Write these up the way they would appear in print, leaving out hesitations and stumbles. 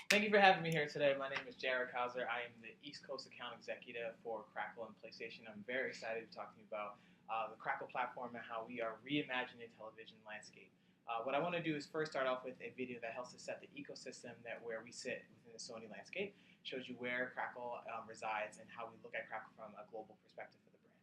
Thank you for having me here today. My name is Jarrett. I am the East Coast account executive for Crackle and PlayStation. I'm very excited to talk to you about the Crackle platform and how we are reimagining the television landscape. What I want to do is first start off with a video that helps us set the ecosystem that where we sit within the Sony landscape, shows you where Crackle resides and how we look at Crackle from a global perspective for the brand.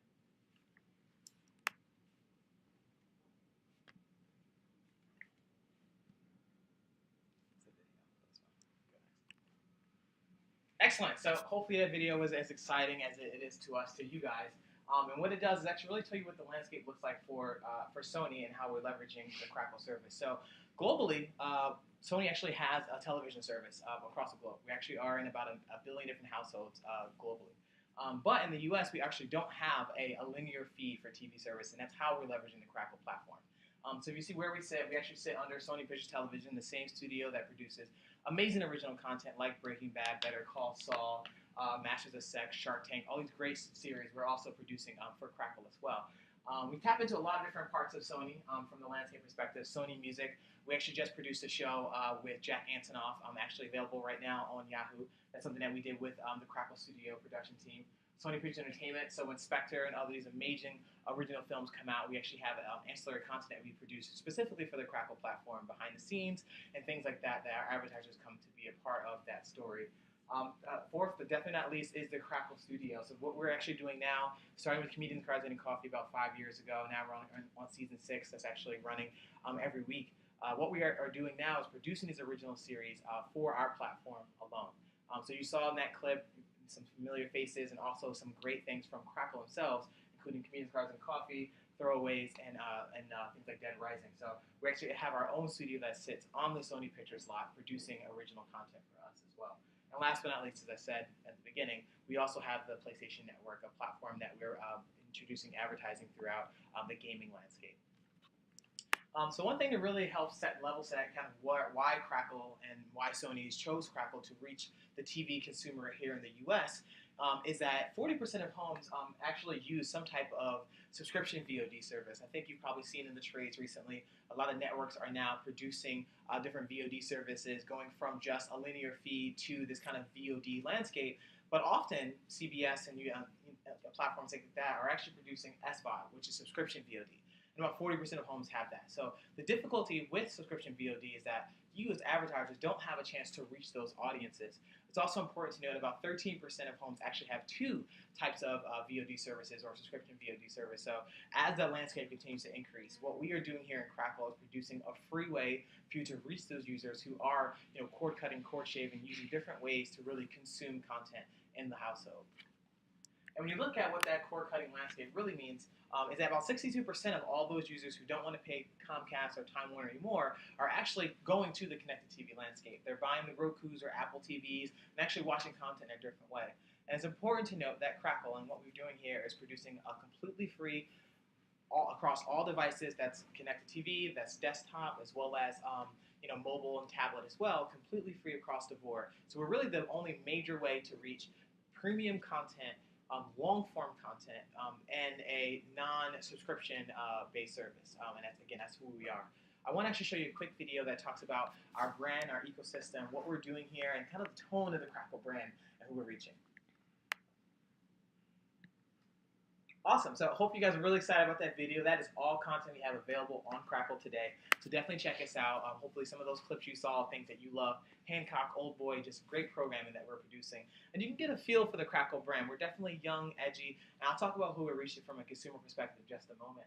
Excellent. So hopefully that video was as exciting as it is to us, to you guys. And what it does is actually really tell you what the landscape looks like for Sony and how we're leveraging the Crackle service. So globally, Sony actually has a television service across the globe. We actually are in about a billion different households globally. But in the U.S., we actually don't have a linear feed for TV service, and that's how we're leveraging the Crackle platform. So if you see where we sit, we actually sit under Sony Pictures Television, the same studio that produces amazing original content like Breaking Bad, Better Call Saul, Masters of Sex, Shark Tank, all these great series we're also producing for Crackle as well. We tap into a lot of different parts of Sony from the landscape perspective. Sony Music, we actually just produced a show with Jack Antonoff, actually available right now on Yahoo. That's something that we did with the Crackle Studio production team. Sony Pictures Entertainment, so when Spectre and all these amazing original films come out, we actually have ancillary content that we produce specifically for the Crackle platform, behind the scenes and things like that, that our advertisers come to be a part of that story. Fourth, but definitely not least, is the Crackle Studio. So what we're actually doing now, starting with Comedians, Cards, and Coffee about 5 years ago, now we're on season 6, that's actually running every week. What we are doing now is producing these original series for our platform alone. So you saw in that clip some familiar faces and also some great things from Crackle themselves, including Comedians, Cars, and Coffee, Throwaways, and things like Dead Rising. So we actually have our own studio that sits on the Sony Pictures lot producing original content for us as well. And last but not least, as I said at the beginning, we also have the PlayStation Network, a platform that we're introducing advertising throughout the gaming landscape. So one thing to really help level set kind of why Crackle and why Sony chose Crackle to reach the TV consumer here in the U.S. Is that 40% of homes actually use some type of subscription VOD service. I think you've probably seen in the trades recently, a lot of networks are now producing different VOD services, going from just a linear feed to this kind of VOD landscape. But often CBS and platforms like that are actually producing SVOD, which is subscription VOD. And about 40% of homes have that. So the difficulty with subscription VOD is that you as advertisers don't have a chance to reach those audiences. It's also important to note about 13% of homes actually have two types of VOD services or subscription VOD service. So as the landscape continues to increase, what we are doing here in Crackle is producing a free way for you to reach those users who are cord cutting, cord shaving, using different ways to really consume content in the household. And when you look at what that cord-cutting landscape really means, is that about 62% of all those users who don't want to pay Comcast or Time Warner anymore are actually going to the connected TV landscape. They're buying the Rokus or Apple TVs and actually watching content in a different way. And it's important to note that Crackle and what we're doing here is producing a completely free, across all devices, that's connected TV, that's desktop, as well as mobile and tablet as well, completely free across the board. So we're really the only major way to reach premium content, long-form content, and a non-subscription based service. And that's who we are. I want to actually show you a quick video that talks about our brand, our ecosystem, what we're doing here, and kind of the tone of the Crackle brand and who we're reaching. Awesome. So I hope you guys are really excited about that video. That is all content we have available on Crackle today. So definitely check us out. Hopefully some of those clips you saw, things that you love, Hancock, Old Boy, just great programming that we're producing. And you can get a feel for the Crackle brand. We're definitely young, edgy, and I'll talk about who we're reaching from a consumer perspective in just a moment.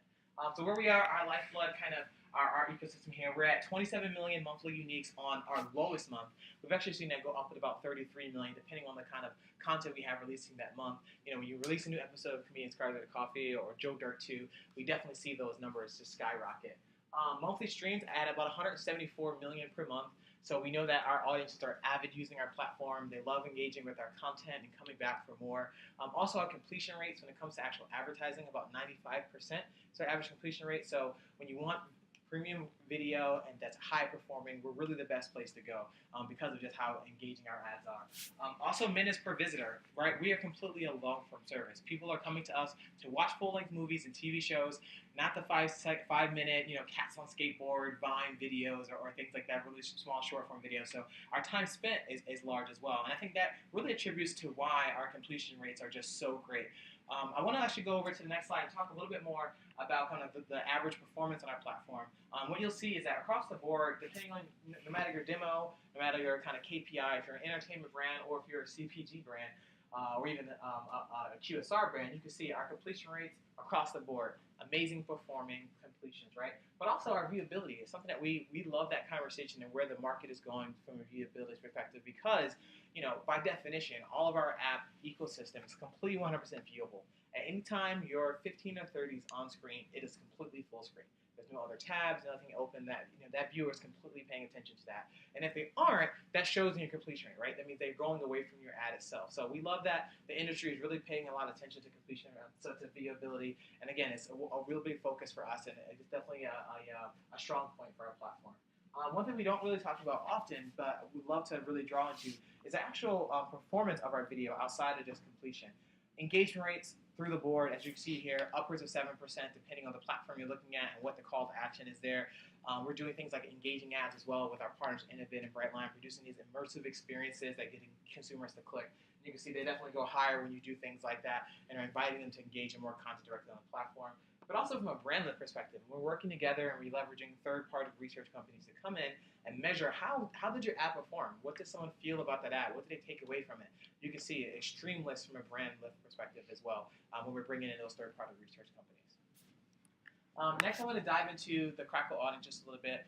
So where we are, our lifeblood, kind of our ecosystem here, we're at 27 million monthly uniques on our lowest month. We've actually seen that go up at about 33 million, depending on the kind of content we have releasing that month. When you release a new episode of Comedians, Cards, and Coffee or Joe Dirt 2, we definitely see those numbers just skyrocket. Monthly streams at about 174 million per month. So we know that our audiences are avid using our platform. They love engaging with our content and coming back for more. Also, our completion rates when it comes to actual advertising, about 95%. So our average completion rate. So when you want premium video and that's high performing, we're really the best place to go because of just how engaging our ads are. Also, minutes per visitor, right? We are completely a long-form service. People are coming to us to watch full-length movies and TV shows, not the 5-minute, cats on skateboard, Vine videos or things like that, really small short-form videos. So our time spent is large as well. And I think that really attributes to why our completion rates are just so great. I want to actually go over to the next slide and talk a little bit more about kind of the average performance on our platform. What you'll see is that across the board, depending on no matter your demo, no matter your kind of KPI, if you're an entertainment brand or if you're a CPG brand, or even a QSR brand, you can see our completion rates across the board, amazing performing completions, right? But also our viewability is something that we love that conversation and where the market is going from a viewability perspective because, by definition, all of our app ecosystem is completely 100% viewable. At any time you're 15 or 30s on screen, it is completely full screen. There's no other tabs, nothing open. That viewer is completely paying attention to that. And if they aren't, that shows in your completion rate, right? That means they're going away from your ad itself. So we love that the industry is really paying a lot of attention to completion, so to viewability. And again, it's a real big focus for us, and it's definitely a strong point for our platform. One thing we don't really talk about often, but we'd love to really draw into, is the actual performance of our video outside of just completion. Engagement rates through the board, as you can see here, upwards of 7%, depending on the platform you're looking at and what the call to action is there. We're doing things like engaging ads as well with our partners Innovid and Brightline, producing these immersive experiences that get consumers to click. And you can see they definitely go higher when you do things like that and are inviting them to engage in more content directly on the platform. But also from a brand lift perspective, we're working together and we're leveraging third-party research companies to come in and measure how did your ad perform? What did someone feel about that ad? What did they take away from it? You can see extreme lifts from a brand lift perspective as well when we're bringing in those third-party research companies. Next, I want to dive into the Crackle audience just a little bit.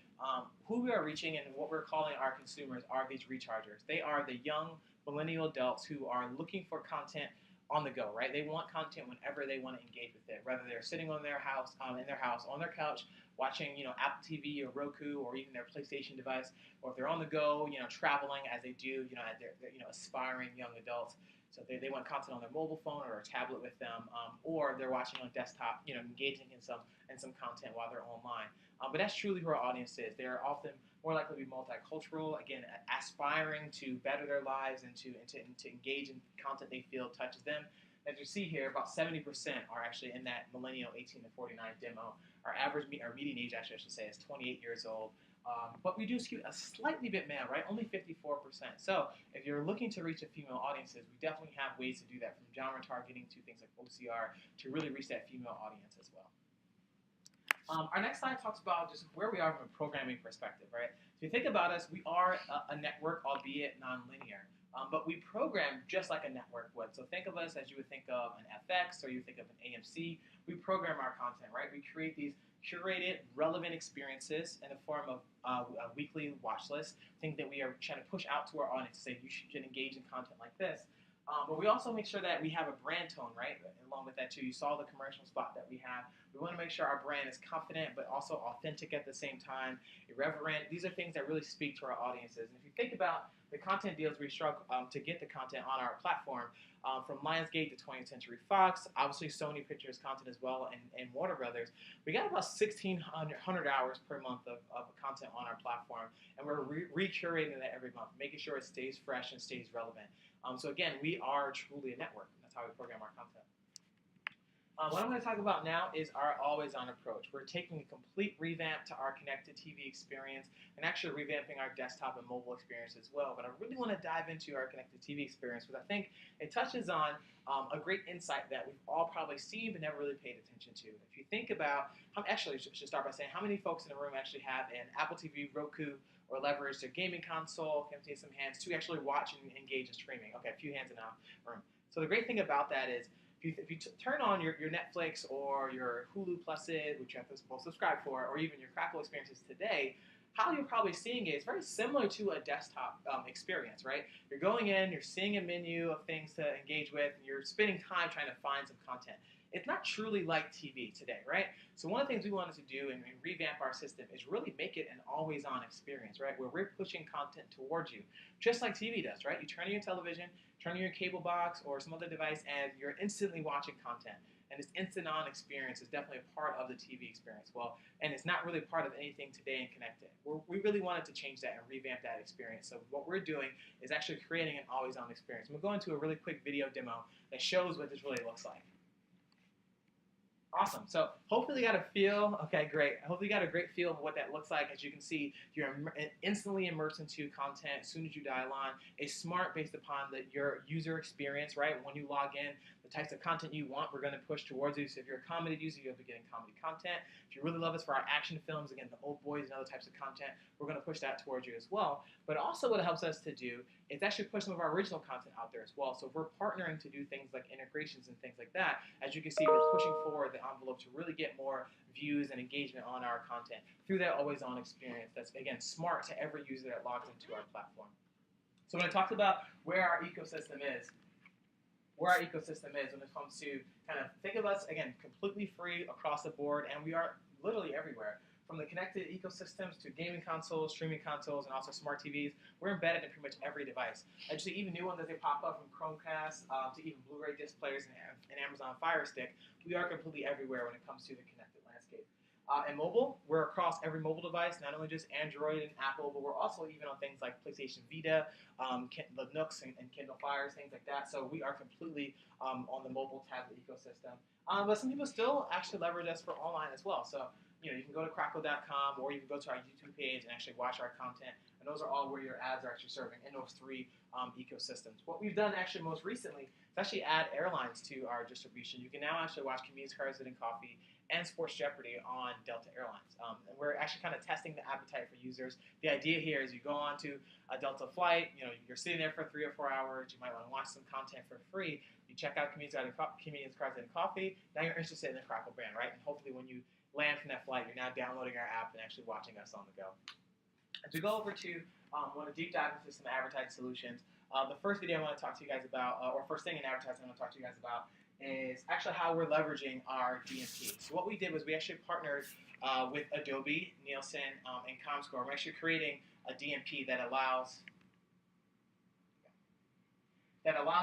Who we are reaching and what we're calling our consumers are these rechargers. They are the young millennial adults who are looking for content on the go, right? They want content whenever they want to engage with it, whether they're sitting on their house, on their couch, watching, Apple TV or Roku or even their PlayStation device, or if they're on the go, traveling as they do, they're aspiring young adults. So they want content on their mobile phone or a tablet with them, or they're watching on desktop, engaging in some content while they're online. But that's truly who our audience is. They are often more likely to be multicultural, again, aspiring to better their lives and to engage in content they feel touches them. As you see here, about 70% are actually in that millennial 18 to 49 demo. Our median age, actually, I should say, is 28 years old. But we do skew a slightly bit male, right? Only 54%. So if you're looking to reach a female audiences, we definitely have ways to do that, from genre targeting to things like OCR to really reach that female audience as well. Our next slide talks about just where we are from a programming perspective, right? If you think about us, we are a network, albeit non-linear. But we program just like a network would. So think of us as you would think of an FX or you think of an AMC. We program our content, right? We create these curated, relevant experiences in the form of a weekly watch list, things that we are trying to push out to our audience to say you should engage in content like this. But we also make sure that we have a brand tone, right? Along with that too, you saw the commercial spot that we have. We want to make sure our brand is confident, but also authentic at the same time, irreverent. These are things that really speak to our audiences. And if you think about the content deals we struck to get the content on our platform, from Lionsgate to 20th Century Fox, obviously Sony Pictures content as well, and Warner Brothers, we got about 1,600 hours per month of content on our platform, and we're recurating that every month, making sure it stays fresh and stays relevant. So again, we are truly a network, and that's how we program our content. What I'm going to talk about now is our always-on approach. We're taking a complete revamp to our connected TV experience and actually revamping our desktop and mobile experience as well. But I really want to dive into our connected TV experience because I think it touches on a great insight that we've all probably seen but never really paid attention to. If you think about, actually, I should start by saying how many folks in the room actually have an Apple TV, Roku, or leverage their gaming console, can see some hands, to actually watch and engage in streaming. Okay, a few hands in the room. So the great thing about that is, if you turn on your Netflix or your Hulu Pluses, which you have to both subscribe for, or even your Crackle experiences today, how you're probably seeing it is very similar to a desktop experience, right? You're going in, you're seeing a menu of things to engage with, and you're spending time trying to find some content. It's not truly like TV today, right? So one of the things we wanted to do and revamp our system is really make it an always-on experience, right? Where we're pushing content towards you, just like TV does, right? You turn on your television, turn on your cable box or some other device, and you're instantly watching content. and this instant-on experience is definitely a part of the TV experience. Well, and it's not really part of anything today and connected. We really wanted to change that and revamp that experience. So what we're doing is actually creating an always-on experience. We'll go into a really quick video demo that shows what this really looks like. Awesome. So hopefully you got a feel. Okay, great. Hopefully you got a great feel of what that looks like. As you can see, you're instantly immersed into content as soon as you dial on. It's smart based upon your user experience, right? When you log in, the types of content you want, we're going to push towards you. So if you're a comedy user, you'll be getting comedy content. If you really love us for our action films, again, the old boys and other types of content, we're going to push that towards you as well. But also what it helps us to do is actually push some of our original content out there as well. So if we're partnering to do things like integrations and things like that, as you can see, we're pushing forward the envelope to really get more views and engagement on our content through that always-on experience that's, again, smart to every user that logs into our platform. So when I talked about where our ecosystem is when it comes to kind of think of us, again, completely free across the board, and we are literally everywhere. From the connected ecosystems to gaming consoles, streaming consoles, and also smart TVs, we're embedded in pretty much every device. Actually, even new ones as they pop up, from Chromecast to even Blu-ray disc players and Amazon Fire Stick, we are completely everywhere when it comes to the connected landscape. And mobile, we're across every mobile device, not only just Android and Apple, but we're also even on things like PlayStation Vita, the Nooks and Kindle Fires, things like that. So we are completely on the mobile tablet ecosystem. But some people still actually leverage us for online as well. So you can go to Crackle.com, or you can go to our YouTube page and actually watch our content. And those are all where your ads are actually serving in those three ecosystems. What we've done actually most recently is actually add airlines to our distribution. You can now actually watch Convenience Cars and Coffee and Sports Jeopardy on Delta Airlines. And we're actually kind of testing the appetite for users. The idea here is you go on to a Delta flight, you're sitting there for 3 or 4 hours, you might want to watch some content for free. You check out Convenience Cars and Coffee, now you're interested in the Crackle brand, right? And hopefully when you land from that flight, you're now downloading our app and actually watching us on the go. As we go over to want to deep dive into some advertising solutions, the first video I want to talk to you guys about, or first thing in advertising I want to talk to you guys about, is actually how we're leveraging our DMP. So what we did was we actually partnered with Adobe, Nielsen, and Comscore. We're actually creating a DMP that allows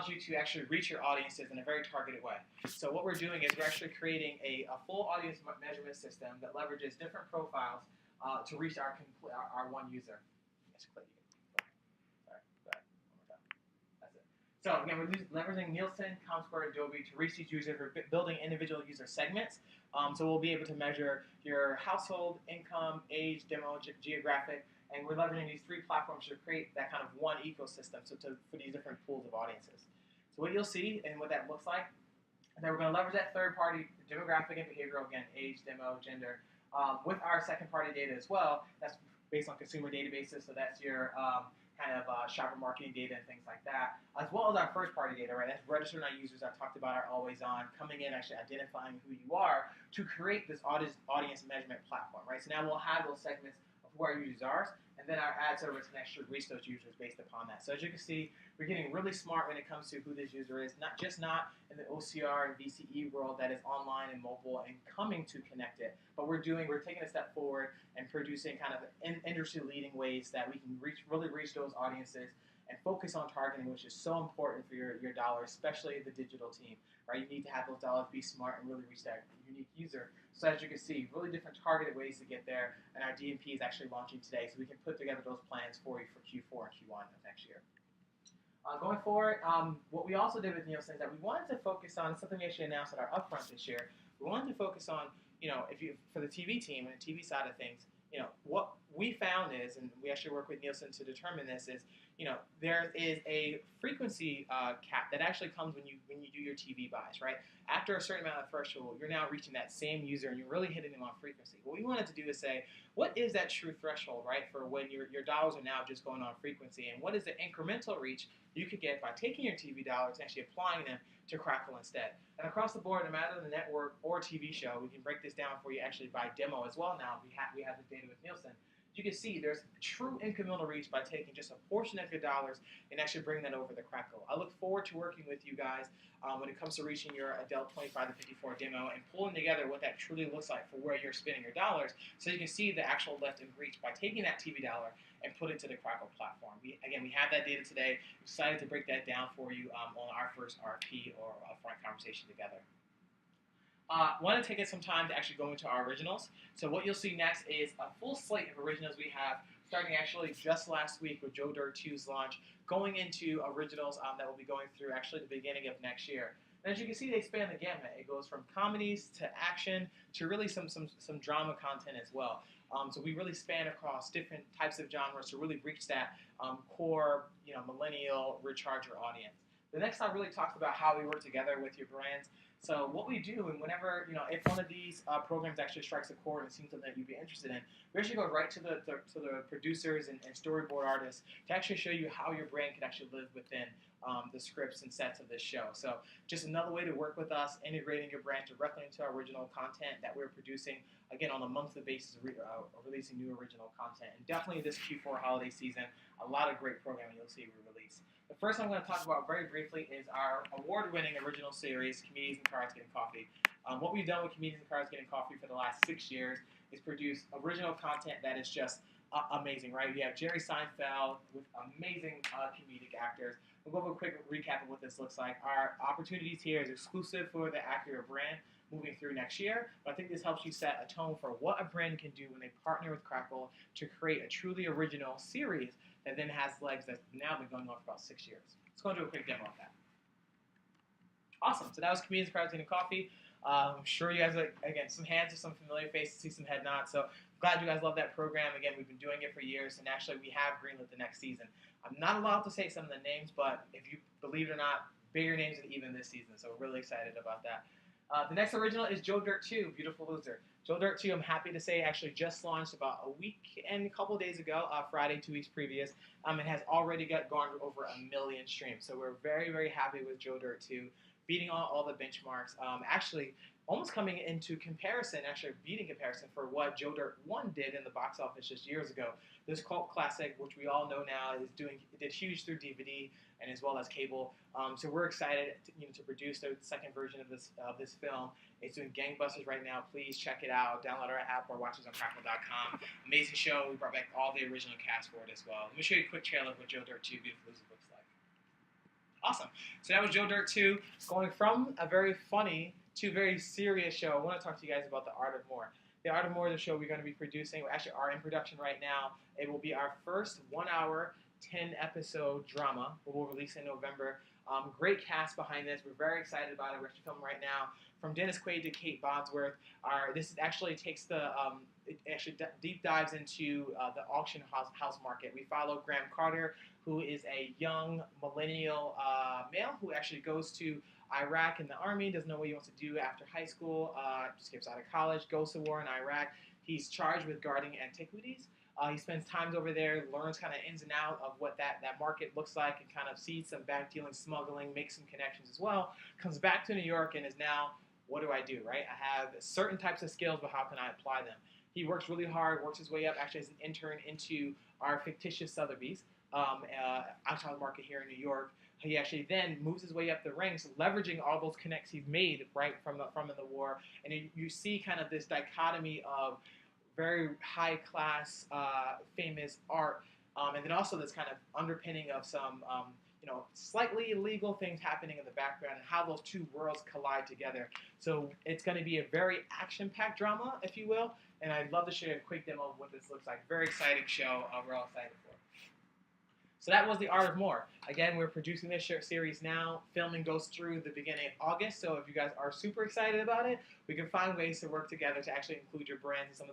you to actually reach your audiences in a very targeted way. So what we're doing is we're actually creating a full audience measurement system that leverages different profiles to reach our one user. So again, we're leveraging Nielsen, Comscore, Adobe to reach these users. We're building individual user segments. So we'll be able to measure your household, income, age, demo, geographic, and we're leveraging these three platforms to create that kind of one ecosystem for these different pools of audiences. So what you'll see and what that looks like is that we're going to leverage that third-party demographic and behavioral, again, age, demo, gender, with our second-party data as well. That's based on consumer databases, so that's your shopper marketing data and things like that, as well as our first-party data, right? That's registering our users. I talked about our always-on, coming in, actually identifying who you are to create this audience measurement platform, right? So now we'll have those segments of who our users are, and then our ad service can actually reach those users based upon that. So as you can see, we're getting really smart when it comes to who this user is, not in the OCR and VCE world that is online and mobile and coming to connected, but we're taking a step forward and producing kind of industry-leading ways that we can really reach those audiences and focus on targeting, which is so important for your dollars, especially the digital team, right? You need to have those dollars be smart and really reach that unique user. So as you can see, really different targeted ways to get there, and our DMP is actually launching today, so we can put together those plans for you for Q4 and Q1 of next year. Going forward, what we also did with Nielsen is that we wanted to focus on something we actually announced at our upfront this year. We wanted to focus on, for the TV team and the TV side of things, what we found is, and we actually work with Nielsen to determine this, is there is a frequency cap that actually comes when you do your TV buys, right? After a certain amount of threshold, you're now reaching that same user and you're really hitting them on frequency. What we wanted to do is say, what is that true threshold, right, for when your dollars are now just going on frequency, and what is the incremental reach you could get by taking your TV dollars and actually applying them to Crackle instead. And across the board, no matter the network or TV show, we can break this down for you actually by demo as well now. We have the data with Nielsen. You can see there's true incremental reach by taking just a portion of your dollars and actually bring that over the Crackle. I look forward to working with you guys when it comes to reaching your adult 25 to 54 demo and pulling together what that truly looks like for where you're spending your dollars, so you can see the actual lift and reach by taking that TV dollar and put it to the Crackle platform. We have that data today. We're excited to break that down for you on our first RFP or upfront conversation together. Want to take some time to actually go into our originals. So what you'll see next is a full slate of originals we have, starting actually just last week with Joe Dirt 2's launch, going into originals that will be going through actually the beginning of next year. And as you can see, they span the gamut. It goes from comedies to action to really some drama content as well. So we really span across different types of genres to really reach that core, millennial recharger audience. The next slide really talks about how we work together with your brands. So what we do, and whenever, if one of these programs actually strikes a chord and seems something that you'd be interested in, we actually go right to the producers and storyboard artists to actually show you how your brand can actually live within the scripts and sets of this show. So just another way to work with us, integrating your brand directly into our original content that we're producing, again, on a monthly basis, releasing new original content. And definitely this Q4 holiday season, a lot of great programming you'll see we release. The first I'm going to talk about very briefly is our award-winning original series, Comedians and Cards Getting Coffee. What we've done with Comedians and Cards Getting Coffee for the last 6 years is produce original content that is just amazing, right? We have Jerry Seinfeld with amazing comedic actors. We'll go over a quick recap of what this looks like. Our opportunities here is exclusive for the Acura brand moving through next year, but I think this helps you set a tone for what a brand can do when they partner with Crackle to create a truly original series that then has legs that's now been going on for about 6 years. Let's go into a quick demo of that. Awesome. So that was Comedians, Crowds, and Coffee. I'm sure you guys, again, some hands of some familiar faces, see some head nods. So glad you guys love that program. Again, we've been doing it for years, and actually we have greenlit the next season. I'm not allowed to say some of the names, but if you believe it or not, bigger names than even this season. So we're really excited about that. The next original is Joe Dirt 2, Beautiful Loser. Joe Dirt 2, I'm happy to say, actually just launched about a week and a couple days ago, Friday, 2 weeks previous. It has already garnered over 1 million streams. So we're very, very happy with Joe Dirt 2, beating all the benchmarks. Actually, almost coming into comparison, actually beating comparison for what Joe Dirt 1 did in the box office just years ago. This cult classic, which we all know now, did huge through DVD and as well as cable. So we're excited to produce the second version of this film. It's doing gangbusters right now. Please check it out. Download our app or watch us on Crackle.com. Amazing show. We brought back all the original cast for it as well. Let me show you a quick trailer of what Joe Dirt 2 Beautiful Loser looks like. Awesome. So that was Joe Dirt 2, going from a very funny to a very serious show. I want to talk to you guys about The Art of More. The Art of More is a show we're going to be producing. We actually are in production right now. It will be our first 1 hour, 10-episode drama. We'll release in November. Great cast behind this. We're very excited about it. We're actually filming right now. From Dennis Quaid to Kate Bosworth. This actually takes it actually deep dives into the auction house market. We follow Graham Carter, who is a young millennial male who actually goes to Iraq in the army, doesn't know what he wants to do after high school, skips out of college, goes to war in Iraq. He's charged with guarding antiquities. He spends time over there, learns kind of ins and out of what that market looks like, and kind of sees some back dealing, smuggling, makes some connections as well. Comes back to New York and is now, what do I do, right? I have certain types of skills, but how can I apply them? He works really hard, works his way up, actually as an intern into our fictitious Sotheby's outside the market here in New York. He actually then moves his way up the ranks, leveraging all those connects he's made right from the war. And you see kind of this dichotomy of very high class, famous art, and then also this kind of underpinning of some slightly illegal things happening in the background, and how those two worlds collide together. So it's going to be a very action-packed drama, if you will. And I'd love to share a quick demo of what this looks like. Very exciting show. We're all excited for it. So that was The Art of More. Again, we're producing this series now. Filming goes through the beginning of August, so if you guys are super excited about it, we can find ways to work together to actually include your brands in some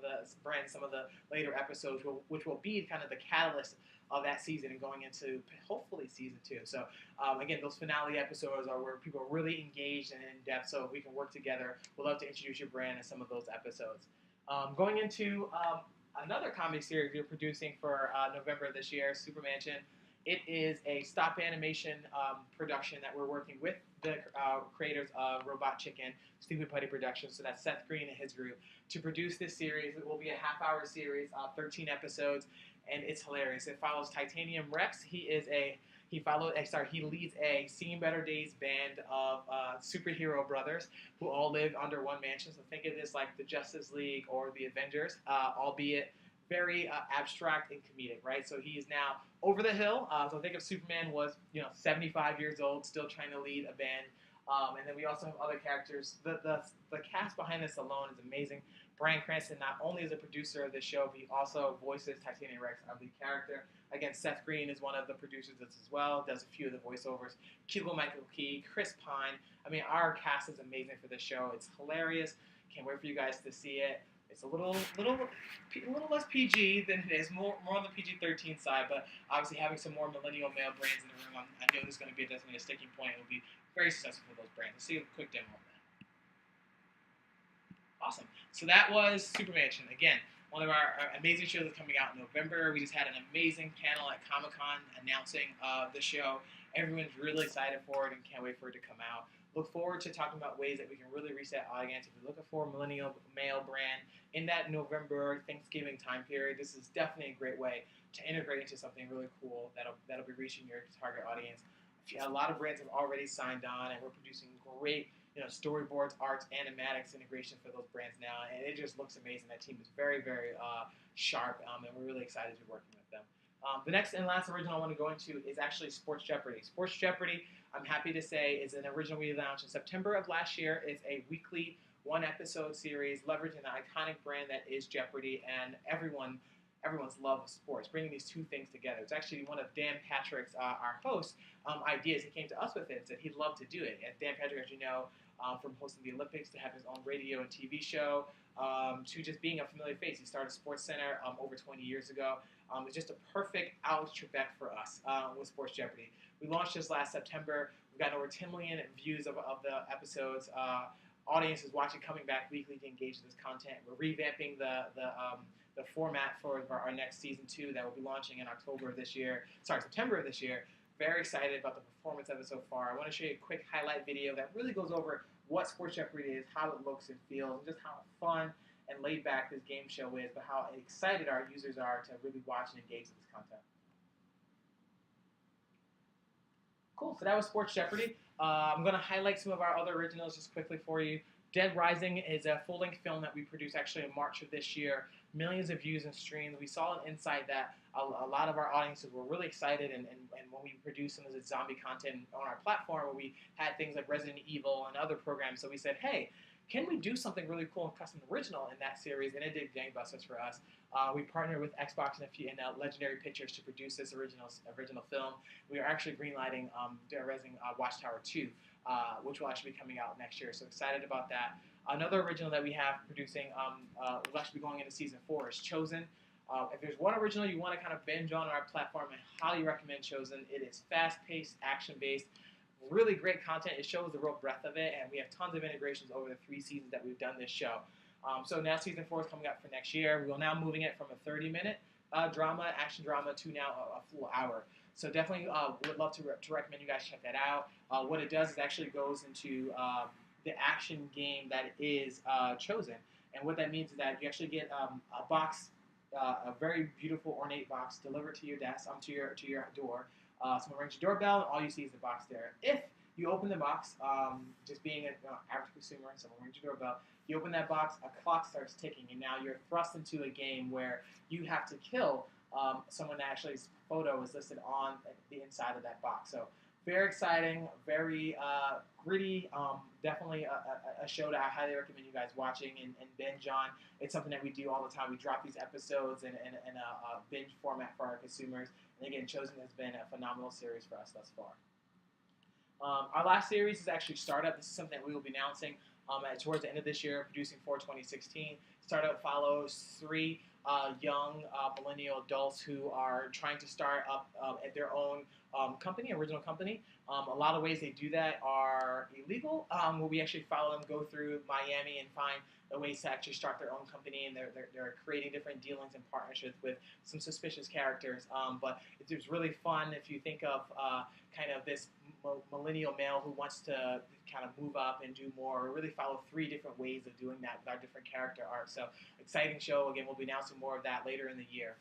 of the later episodes, which will be kind of the catalyst of that season and going into hopefully season 2. So again, those finale episodes are where people are really engaged and in depth, so if we can work together, we'd love to introduce your brand in some of those episodes. Going into another comedy series we're producing for November this year, Super Mansion. It is a stop animation production that we're working with the creators of Robot Chicken, Stupid Putty Productions, so that's Seth Green and his group, to produce this series. It will be a half-hour series, 13 episodes, and it's hilarious. It follows Titanium Rex. He leads a Seen Better Days band of superhero brothers who all live under one mansion. So think of this like the Justice League or the Avengers, albeit very abstract and comedic, right? So he is now over the hill. So think if Superman was, 75 years old, still trying to lead a band And then we also have other characters. The cast behind this alone is amazing. Bryan Cranston not only is a producer of this show, but he also voices Titanium Rex, our lead character. Again, Seth Green is one of the producers of this as well, does a few of the voiceovers. Keegan Michael Key, Chris Pine. I mean, our cast is amazing for this show. It's hilarious. Can't wait for you guys to see it. It's a little less PG than it is, more on the PG-13 side, but obviously having some more millennial male brands in the room, I know this is going to be definitely a sticking point. It will be very successful for those brands. Let's see a quick demo of that. Awesome. So that was Supermansion. Again, one of our amazing shows that's coming out in November. We just had an amazing panel at Comic-Con announcing the show. Everyone's really excited for it and can't wait for it to come out. Look forward to talking about ways that we can really reach that audience. If you're looking for a millennial male brand in that November Thanksgiving time period, this is definitely a great way to integrate into something really cool that'll be reaching your target audience. A lot of brands have already signed on, and we're producing great storyboards, arts, animatics integration for those brands now, and it just looks amazing. That team is very, very sharp, and we're really excited to be working with them. The next and last original I want to go into is actually Sports Jeopardy. Sports Jeopardy, I'm happy to say, is an original we launched in September of last year. It's a weekly one-episode series leveraging the iconic brand that is Jeopardy, and everyone's love of sports, bringing these two things together. It's actually one of Dan Patrick's, our host, ideas. He came to us with it and said he'd love to do it. And Dan Patrick, as you know, from hosting the Olympics to have his own radio and TV show, to just being a familiar face. He started SportsCenter over 20 years ago. It's just a perfect Alex Trebek for us with Sports Jeopardy. We launched this last September. We've got over 10 million views of the episodes. Audiences watching, coming back weekly to engage with this content. We're revamping the format for our next season 2 that will be launching in September of this year. Very excited about the performance of it so far. I want to show you a quick highlight video that really goes over what Sports Jeopardy is, how it looks and feels, and just how fun and laid back this game show is, but how excited our users are to really watch and engage with this content. Cool, so that was Sports Jeopardy. I'm going to highlight some of our other originals just quickly for you. Dead Rising is a full-length film that we produced actually in March of this year. Millions of views and streams. We saw an insight that a lot of our audiences were really excited, and when we produced some of the zombie content on our platform, where we had things like Resident Evil and other programs, so we said, hey, can we do something really cool and custom original in that series? And it did gangbusters for us. We partnered with Xbox and Legendary Pictures to produce this original film. We are actually greenlighting Dead Rising Watchtower 2, which will actually be coming out next year. So excited about that. Another original that we have producing will actually be going into season 4 is Chosen. If there's one original you want to kind of binge on our platform, I highly recommend Chosen. It is fast-paced, action-based, really great content. It shows the real breadth of it, and we have tons of integrations over the 3 seasons that we've done this show. So now season 4 is coming up for next year. We are now moving it from a 30-minute action drama, to now a full hour. So definitely would love to recommend you guys check that out. What it does is actually goes into the action game that is Chosen. And what that means is that you actually get a box, a very beautiful, ornate box delivered to your desk, to your door. Someone rings your doorbell, and all you see is the box there. If you open the box, just being an average consumer, someone rings your doorbell, you open that box, a clock starts ticking, and now you're thrust into a game where you have to kill someone that actually's photo is listed on the inside of that box. So very exciting, very gritty, definitely a show that I highly recommend you guys watching and binge on. It's something that we do all the time. We drop these episodes in a binge format for our consumers. And again, Chosen has been a phenomenal series for us thus far. Our last series is actually Startup. This is something that we will be announcing towards the end of this year, producing for 2016. Startup follows 3 young millennial adults who are trying to start up at their own original company. A lot of ways they do that are illegal, where we actually follow them, go through Miami and find the ways to actually start their own company, and they're creating different dealings and partnerships with some suspicious characters. But it's really fun if you think of kind of this millennial male who wants to kind of move up and do more, or really follow 3 different ways of doing that with our different character arcs. So exciting show. Again, we'll be announcing more of that later in the year.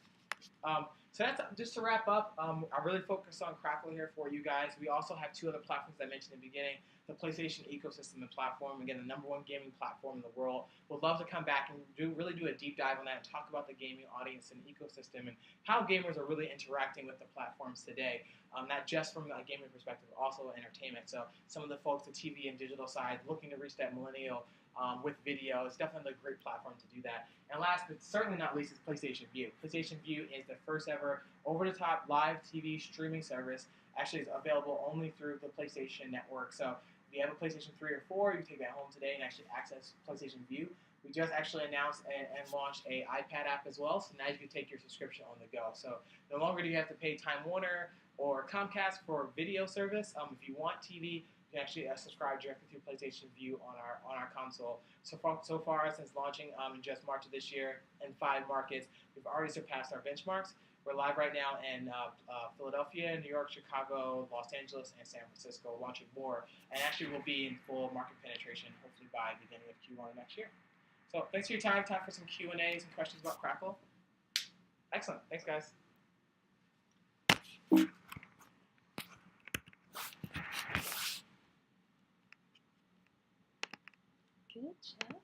So that's just to wrap up. I really focus on Crackle here for you guys. We also have 2 other platforms I mentioned in the beginning: the PlayStation ecosystem and platform. Again, the #1 gaming platform in the world. We'd love to come back and really do a deep dive on that and talk about the gaming audience and ecosystem and how gamers are really interacting with the platforms today. Not just from a gaming perspective, but also entertainment. So some of the folks, the TV and digital side, looking to reach that millennial with video. It's definitely a great platform to do that. And last but certainly not least is PlayStation Vue. PlayStation Vue is the first ever over-the-top live TV streaming service. Actually, it's available only through the PlayStation Network. So if you have a PlayStation 3 or 4, you can take that home today and actually access PlayStation Vue. We just actually announced and launched a iPad app as well, so now you can take your subscription on the go. So no longer do you have to pay Time Warner or Comcast for video service. If you want TV, you can actually subscribe directly through PlayStation Vue on our console. So far since launching in just March of this year in 5 markets, we've already surpassed our benchmarks. We're live right now in Philadelphia, New York, Chicago, Los Angeles, and San Francisco, launching more. And actually we'll be in full market penetration hopefully by the beginning of Q1 of next year. So thanks for your time. Time for some Q&As and questions about Crackle. Excellent. Thanks, guys. Good job.